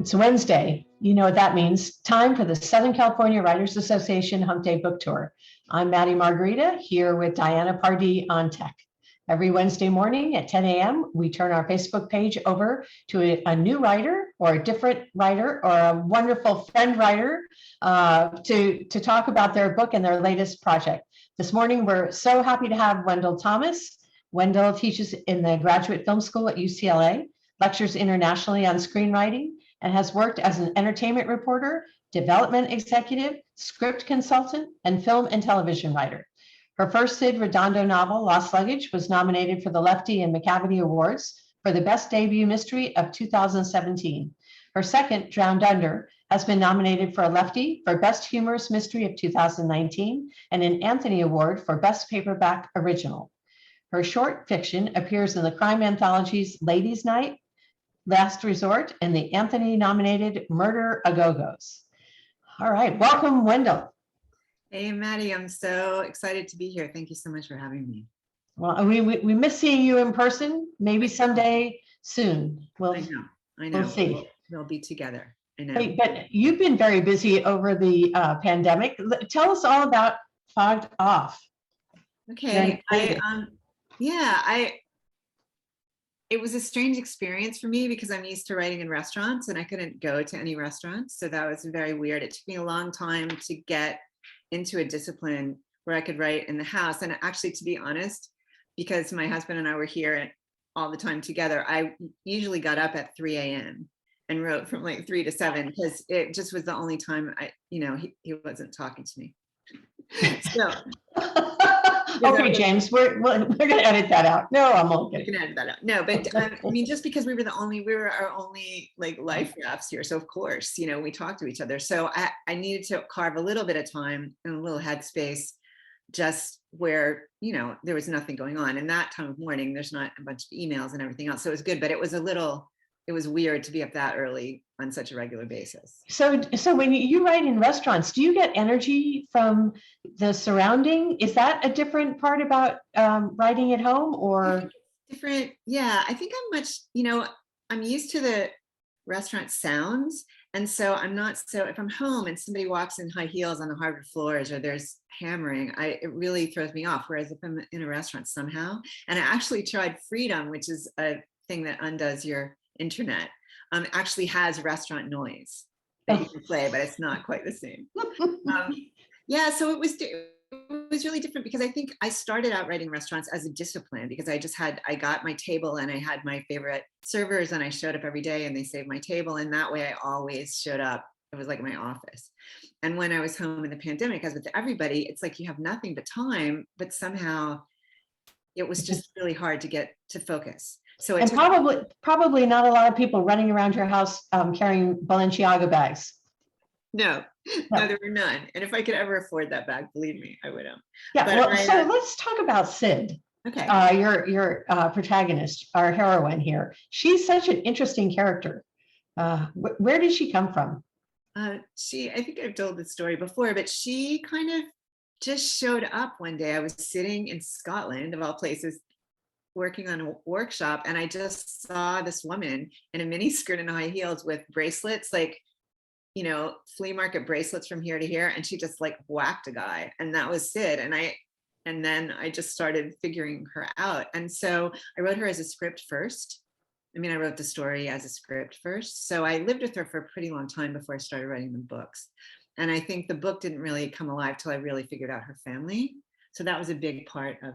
It's Wednesday. You know what that means. Time for the Southern California Writers Association Hump Day Book Tour. I'm Maddie Margarita here with Diana Pardee on tech. Every Wednesday morning at 10 a.m., we turn our Facebook page over to a new writer or a different writer or a wonderful friend writer to talk about their book and their latest project. This morning, we're so happy to have Wendall Thomas. Wendall teaches in the Graduate Film School at UCLA, lectures internationally on screenwriting, and has worked as an entertainment reporter, development executive, script consultant, and film and television writer. Her first Cyd Redondo novel, Lost Luggage, was nominated for the Lefty and Macavity Awards for the Best Debut Mystery of 2017. Her second, Drowned Under, has been nominated for a Lefty for Best Humorous Mystery of 2019 and an Anthony Award for Best Paperback Original. Her short fiction appears in the crime anthologies Ladies' Night, Last Resort, and the Anthony-nominated Murder A-Go-Go's. All right, welcome, Wendall. Hey, Maddie, I'm so excited to be here. Thank you so much for having me. Well, we miss seeing you in person. Maybe someday soon. I know. We'll see. We'll be together. I know. Hey, but you've been very busy over the pandemic. Tell us all about Fogged Off. Okay, it was a strange experience for me because I'm used to writing in restaurants and I couldn't go to any restaurants. So that was very weird. It took me a long time to get into a discipline where I could write in the house. And actually, to be honest, because my husband and I were here all the time together, I usually got up at 3 a.m. and wrote from like 3 to 7 because it just was the only time he wasn't talking to me. So. Okay, James, we're going to edit that out. No, I'm okay. We're going to edit that out. No, but I mean, just because we were our only like life rafts here. So of course, we talked to each other. So I needed to carve a little bit of time and a little headspace just where, there was nothing going on. And that time of morning, there's not a bunch of emails and everything else. So it was good, but it was weird to be up that early on such a regular basis. So when you write in restaurants, do you get energy from the surrounding? Is that a different part about writing at home or? Different, yeah. I think I'm much, I'm used to the restaurant sounds. And so if I'm home and somebody walks in high heels on the hardwood floors or there's hammering, it really throws me off. Whereas if I'm in a restaurant somehow, and I actually tried Freedom, which is a thing that undoes your internet, actually has restaurant noise that you can play, but it's not quite the same. So it was really different because I think I started out writing restaurants as a discipline because I got my table and I had my favorite servers and I showed up every day and they saved my table, and that way I always showed up. It was like my office. And when I was home in the pandemic, as with everybody, it's like you have nothing but time, but somehow it was just really hard to get to focus. So it's probably not a lot of people running around your house carrying Balenciaga bags. No, there were none. And if I could ever afford that bag, believe me, I would have. Yeah, so let's talk about Cyd. Okay. Your protagonist, our heroine here. She's such an interesting character. Where did she come from? I think I've told this story before, but she kind of just showed up one day. I was sitting in Scotland, of all places, working on a workshop, and I just saw this woman in a mini skirt and high heels with bracelets, like, flea market bracelets from here to here, and she just like whacked a guy, and that was Cyd. And then I just started figuring her out, and so I wrote her as a script first. I wrote the story as a script first, so I lived with her for a pretty long time before I started writing the books. And I think the book didn't really come alive till I really figured out her family. So that was a big part of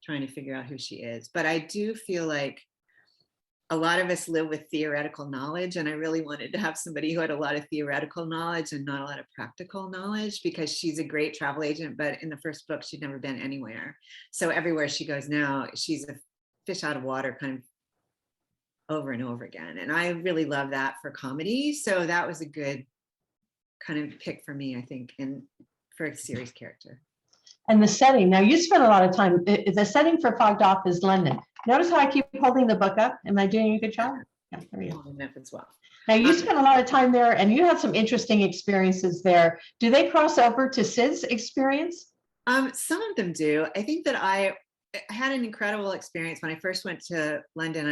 trying to figure out who she is. But I do feel like a lot of us live with theoretical knowledge, and I really wanted to have somebody who had a lot of theoretical knowledge and not a lot of practical knowledge, because she's a great travel agent, but in the first book, she'd never been anywhere. So everywhere she goes now, she's a fish out of water kind of over and over again. And I really love that for comedy. So that was a good kind of pick for me, I think, for a series character. And the setting, now you spent a lot of time, the setting for Fogged Off is London. Notice how I keep holding the book up? Am I doing a good job? Yeah, there we go. As well. Now you spent a lot of time there and you had some interesting experiences there. Do they cross over to Cyd's experience? Some of them do. I think that I had an incredible experience when I first went to London.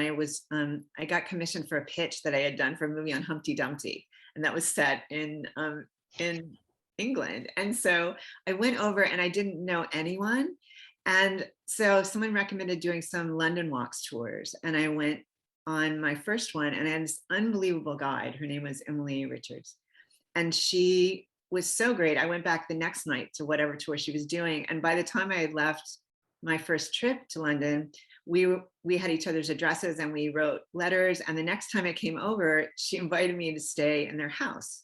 I got commissioned for a pitch that I had done for a movie on Humpty Dumpty, and that was set in England. And so I went over and I didn't know anyone. And so someone recommended doing some London Walks tours. And I went on my first one and I had this unbelievable guide. Her name was Emily Richards. And she was so great. I went back the next night to whatever tour she was doing. And by the time I had left my first trip to London, we had each other's addresses and we wrote letters. And the next time I came over, she invited me to stay in their house.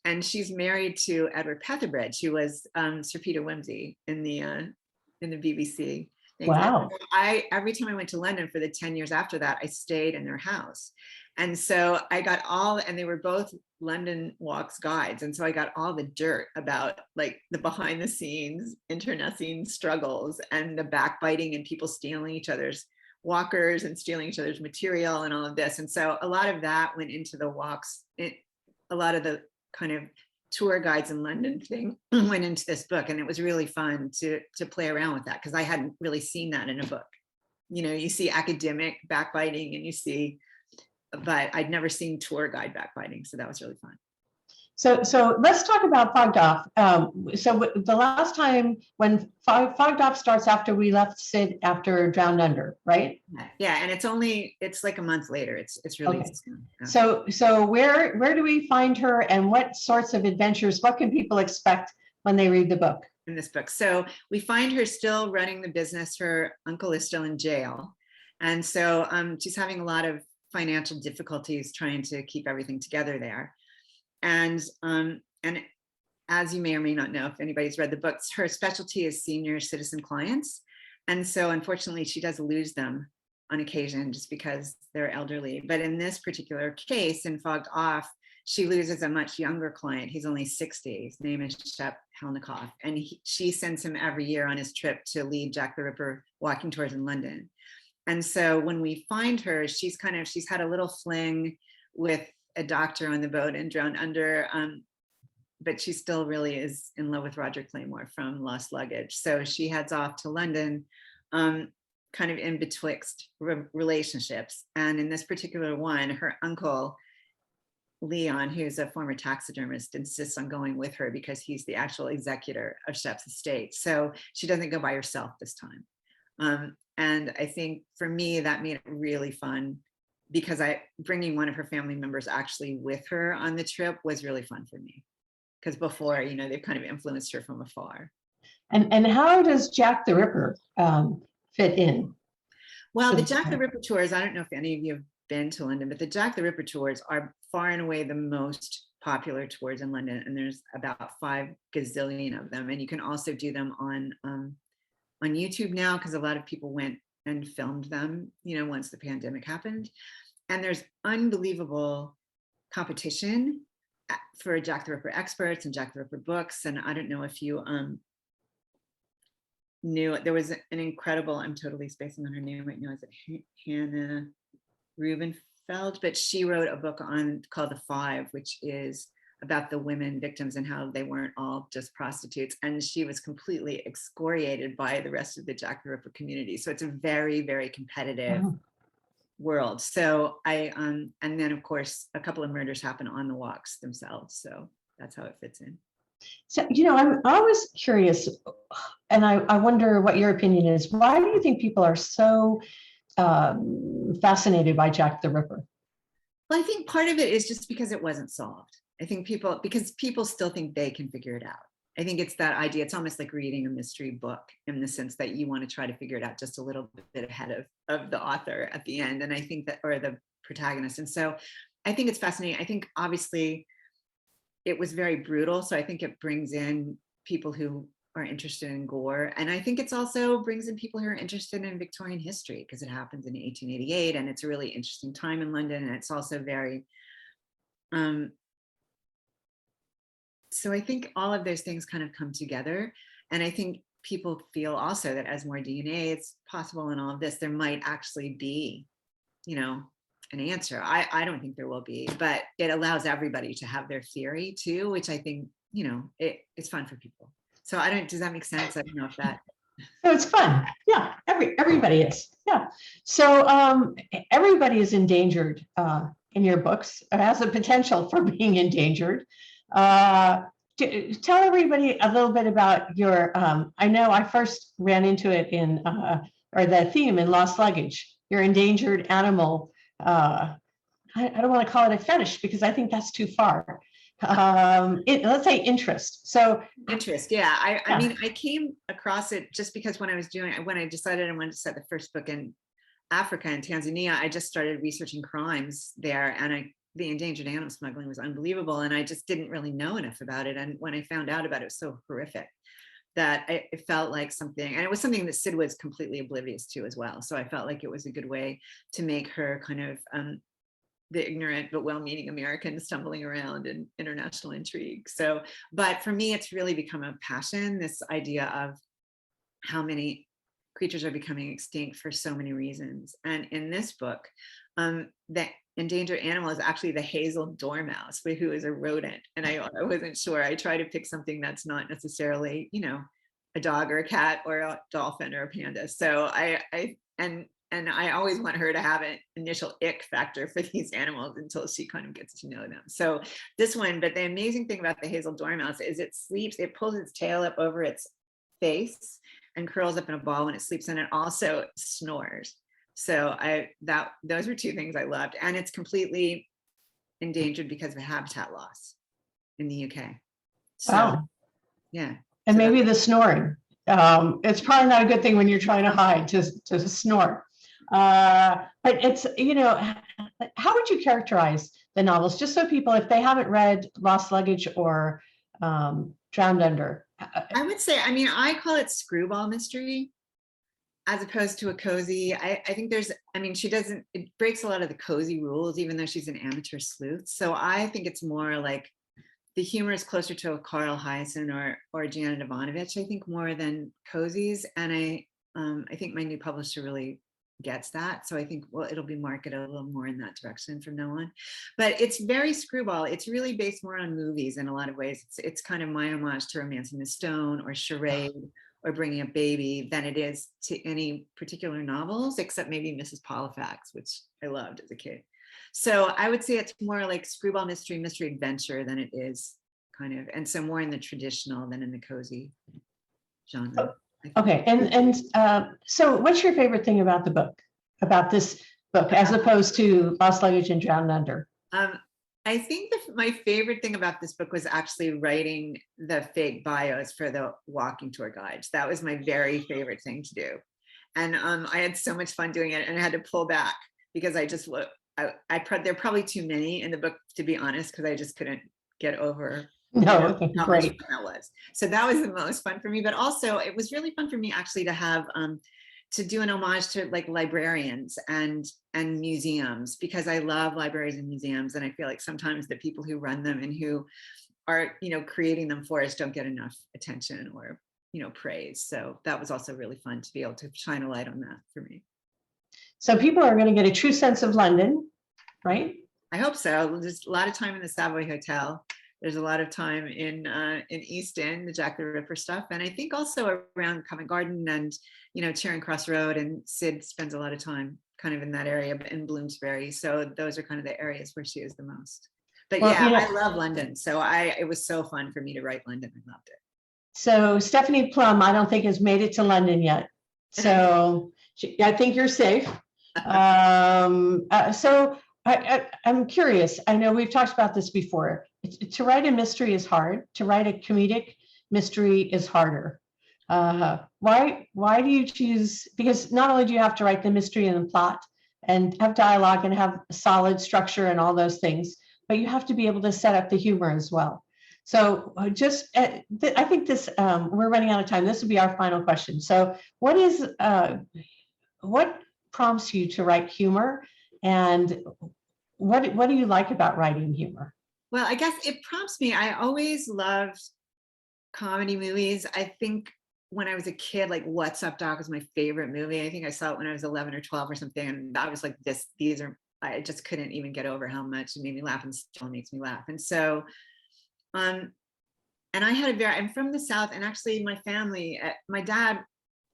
And she's married to Edward Petherbridge, who was Sir Peter Wimsey in the BBC. Wow. Every time I went to London for the 10 years after that, I stayed in their house. And so I got and they were both London Walks guides. And so I got all the dirt about like the behind the scenes internecine struggles and the backbiting and people stealing each other's walkers and stealing each other's material and all of this. And so a lot of that went into the walks. A lot of the kind of tour guides in London thing went into this book. And it was really fun to play around with that because I hadn't really seen that in a book. You see academic backbiting and but I'd never seen tour guide backbiting. So that was really fun. So let's talk about Fogged Off. So the last time when Fogged Off starts after we left Cyd after Drowned Under, right? Yeah, and it's like a month later. It's really okay. Soon. Yeah. So where do we find her and what sorts of adventures, what can people expect when they read the book? In this book. So we find her still running the business. Her uncle is still in jail. And so she's having a lot of financial difficulties trying to keep everything together there. And as you may or may not know, if anybody's read the books, her specialty is senior citizen clients. And so unfortunately, she does lose them on occasion just because they're elderly. But in this particular case, in Fogged Off, she loses a much younger client. He's only 60. His name is Shep Helnikoff. And she sends him every year on his trip to lead Jack the Ripper walking tours in London. And so when we find her, she's had a little fling with a doctor on the boat and Drowned Under, but she still really is in love with Roger Claymore from Lost Luggage. So she heads off to London, kind of in betwixt relationships. And in this particular one, her uncle, Leon, who's a former taxidermist, insists on going with her because he's the actual executor of Shep's estate. So she doesn't go by herself this time. And I think for me, that made it really fun because bringing one of her family members actually with her on the trip was really fun for me. Because before, they've kind of influenced her from afar. And how does Jack the Ripper fit in? Well, the Jack the Ripper tours, I don't know if any of you have been to London, but the Jack the Ripper tours are far and away the most popular tours in London. And there's about 5 gazillion of them. And you can also do them on YouTube now because a lot of people went and filmed them, once the pandemic happened. And there's unbelievable competition for Jack the Ripper experts and Jack the Ripper books. And I don't know if you knew, there was an incredible, I'm totally spacing on her name right now, is it Hannah Rubenfeld? But she wrote a book called The Five, which is about the women victims and how they weren't all just prostitutes. And she was completely excoriated by the rest of the Jack the Ripper community. So it's a very, very competitive world. So and then of course, a couple of murders happen on the walks themselves. So that's how it fits in. So, I'm always curious, and I wonder what your opinion is. Why do you think people are so fascinated by Jack the Ripper? Well, I think part of it is just because it wasn't solved. I think because people still think they can figure it out. I think it's that idea. It's almost like reading a mystery book in the sense that you want to try to figure it out just a little bit ahead of the author at the end. And I think that, or the protagonist. And so I think it's fascinating. I think obviously it was very brutal. So I think it brings in people who are interested in gore. And I think it's also brings in people who are interested in Victorian history because it happens in 1888 and it's a really interesting time in London. And it's also very, so I think all of those things kind of come together. And I think people feel also that as more DNA is possible in all of this, there might actually be, an answer. I don't think there will be, but it allows everybody to have their theory too, which I think, it's fun for people. So does that make sense? I don't know if that. So it's fun. Yeah, everybody is. Yeah. So everybody is endangered in your books, has a potential for being endangered. Tell everybody a little bit about your, I know I first ran into it in, or the theme in Lost Luggage, your endangered animal. I don't want to call it a fetish because I think that's too far. Let's say interest. So Interest, yeah. I Yeah. mean, I came across it just because when I decided I wanted to set the first book in Africa and Tanzania, I just started researching crimes there, and the endangered animal smuggling was unbelievable, and I just didn't really know enough about it. And when I found out about it, it was so horrific that it felt like something, and it was something that Cyd was completely oblivious to as well. So I felt like it was a good way to make her kind of the ignorant but well-meaning American stumbling around in international intrigue. So, but for me, it's really become a passion, this idea of how many creatures are becoming extinct for so many reasons. And in this book, the endangered animal is actually the hazel dormouse, who is a rodent. And I wasn't sure. I try to pick something that's not necessarily, a dog or a cat or a dolphin or a panda. So and I always want her to have an initial ick factor for these animals until she kind of gets to know them. So this one, but the amazing thing about the hazel dormouse is it sleeps, it pulls its tail up over its face and curls up in a ball when it sleeps, and it also snores. So those were two things I loved. And it's completely endangered because of habitat loss in the UK. So wow. yeah. And So maybe the snoring. It's probably not a good thing when you're trying to hide to snore. But it's, how would you characterize the novels? Just so people, if they haven't read Lost Luggage or Drowned Under. I would say, I call it screwball mystery as opposed to a cozy. I think it breaks a lot of the cozy rules, even though she's an amateur sleuth. So I think it's more like the humor is closer to a Carl Hiaasen or Janet Ivanovich, I think, more than cozies. And I think my new publisher really gets that. So I think, well, it'll be marketed a little more in that direction from now on. But it's very screwball. It's really based more on movies in a lot of ways. It's kind of my homage to Romancing the Stone or Charade or Bringing a Baby than it is to any particular novels, except maybe Mrs. Polifax, which I loved as a kid. So I would say it's more like screwball mystery adventure than it is kind of, and so more in the traditional than in the cozy genre. Okay, and so what's your favorite thing about this book, as opposed to Lost Luggage and Drowned Under? I think my favorite thing about this book was actually writing the fake bios for the walking tour guides. That was my very favorite thing to do. And I had so much fun doing it, and I had to pull back because there are probably too many in the book, to be honest, because I just couldn't get over how much fun that was. So that was the most fun for me. But also it was really fun for me actually to have to do an homage to like librarians and museums, because I love libraries and museums, and I feel like sometimes the people who run them and who are creating them for us don't get enough attention or praise. So that was also really fun to be able to shine a light on that for me. So people are going to get a true sense of London, right? I hope so. There's a lot of time in the Savoy Hotel. There's a lot of time in East End, the Jack the Ripper stuff, and I think also around Covent Garden and Charing Cross Road. And Cyd spends a lot of time kind of in that area, in Bloomsbury. So those are kind of the areas where she is the most. But well, I love London. So it was so fun for me to write London. I loved it. So Stephanie Plum, I don't think has made it to London yet. So I think you're safe. So I'm curious. I know we've talked about this before. To write a mystery is hard. To write a comedic mystery is harder. Why do you choose? Because not only do you have to write the mystery and the plot and have dialogue and have solid structure and all those things, but you have to be able to set up the humor as well. So just, I think this, we're running out of time. This will be our final question. So what prompts you to write humor, and what do you like about writing humor? Well, I guess it prompts me. I always loved comedy movies. I think when I was a kid, like What's Up, Doc was my favorite movie. I think I saw it when I was 11 or 12 or something. And I was like, I just couldn't even get over how much it made me laugh, and still makes me laugh. And so, and I'm from the South, and actually my family, my dad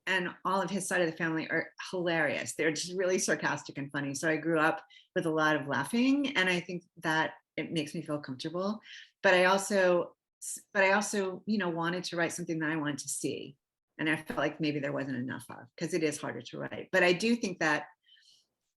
and all of his side of the family are hilarious. They're just really sarcastic and funny. So I grew up with a lot of laughing, and I think that it makes me feel comfortable. But I also, wanted to write something that I wanted to see. And I felt like maybe there wasn't enough of, because it is harder to write. But I do think that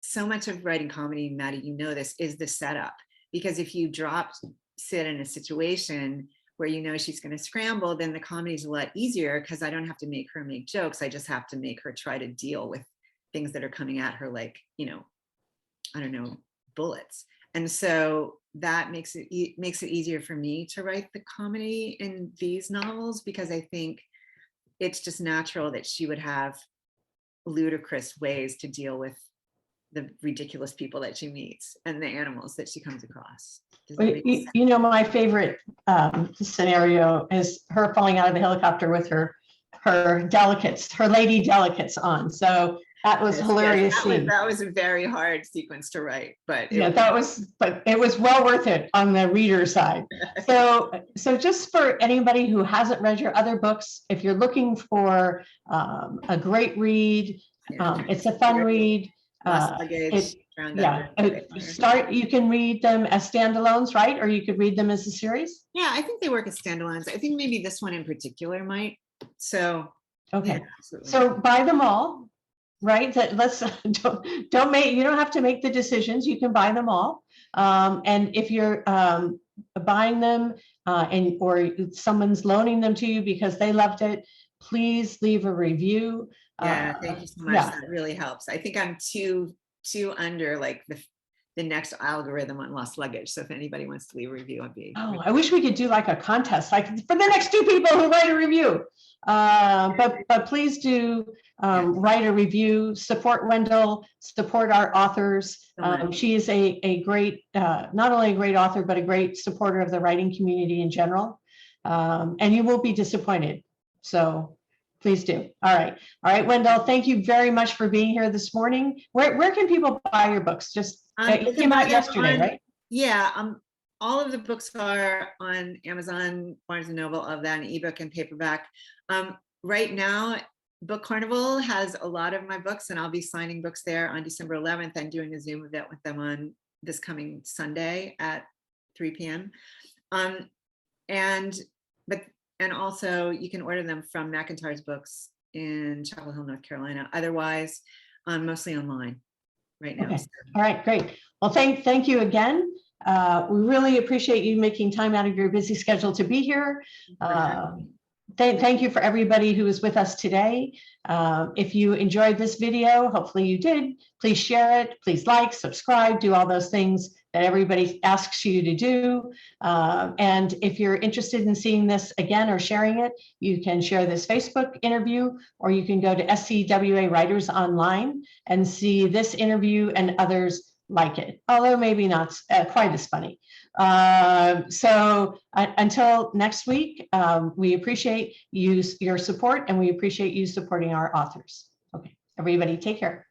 so much of writing comedy, Maddie, you know this, is the setup. Because if you drop Cyd in a situation where you know she's going to scramble, then the comedy is a lot easier, because I don't have to make her make jokes. I just have to make her try to deal with things that are coming at her, like, I don't know, bullets. And so that makes it easier for me to write the comedy in these novels, because I think it's just natural that she would have ludicrous ways to deal with the ridiculous people that she meets and the animals that she comes across. My favorite scenario is her falling out of the helicopter with her lady delicates on. So that was hilarious. That was a very hard sequence to write, but it was well worth it on the reader side. So just for anybody who hasn't read your other books, if you're looking for a great read, it's a fun read. Luggage, you can read them as standalones, right? Or you could read them as a series. Yeah, I think they work as standalones. I think maybe this one in particular might. So okay, yeah, so buy them all, right? You don't have to make the decisions. You can buy them all, and if you're buying them or someone's loaning them to you because they loved it, please leave a review. Yeah, thank you so much. Yeah. That really helps. I think I'm two under like the next algorithm on Lost Luggage. So if anybody wants to leave a review, I wish we could do like a contest, like for the next 2 people who write a review. But please do write a review, support Wendall, support our authors. She is a great, not only a great author, but a great supporter of the writing community in general. And you won't be disappointed. So please do. All right, Wendall, thank you very much for being here this morning. Where can people buy your books? Just it came out yesterday, right? Yeah, all of the books are on Amazon, Barnes & Noble, of that, an ebook and paperback. Right now, Book Carnival has a lot of my books, and I'll be signing books there on December 11th and doing a Zoom event with them on this coming Sunday at 3 p.m. And also you can order them from McIntyre's Books in Chapel Hill, North Carolina. Otherwise, mostly online right now. Okay. All right, great. Well, thank you again. We really appreciate you making time out of your busy schedule to be here. Thank you for everybody who was with us today. If you enjoyed this video, hopefully you did, please share it, please like, subscribe, do all those things that everybody asks you to do. And if you're interested in seeing this again or sharing it, you can share this Facebook interview, or you can go to SCWA Writers Online and see this interview and others like it, although maybe not quite as funny. So until next week, we appreciate your support, and we appreciate you supporting our authors. Okay, everybody take care.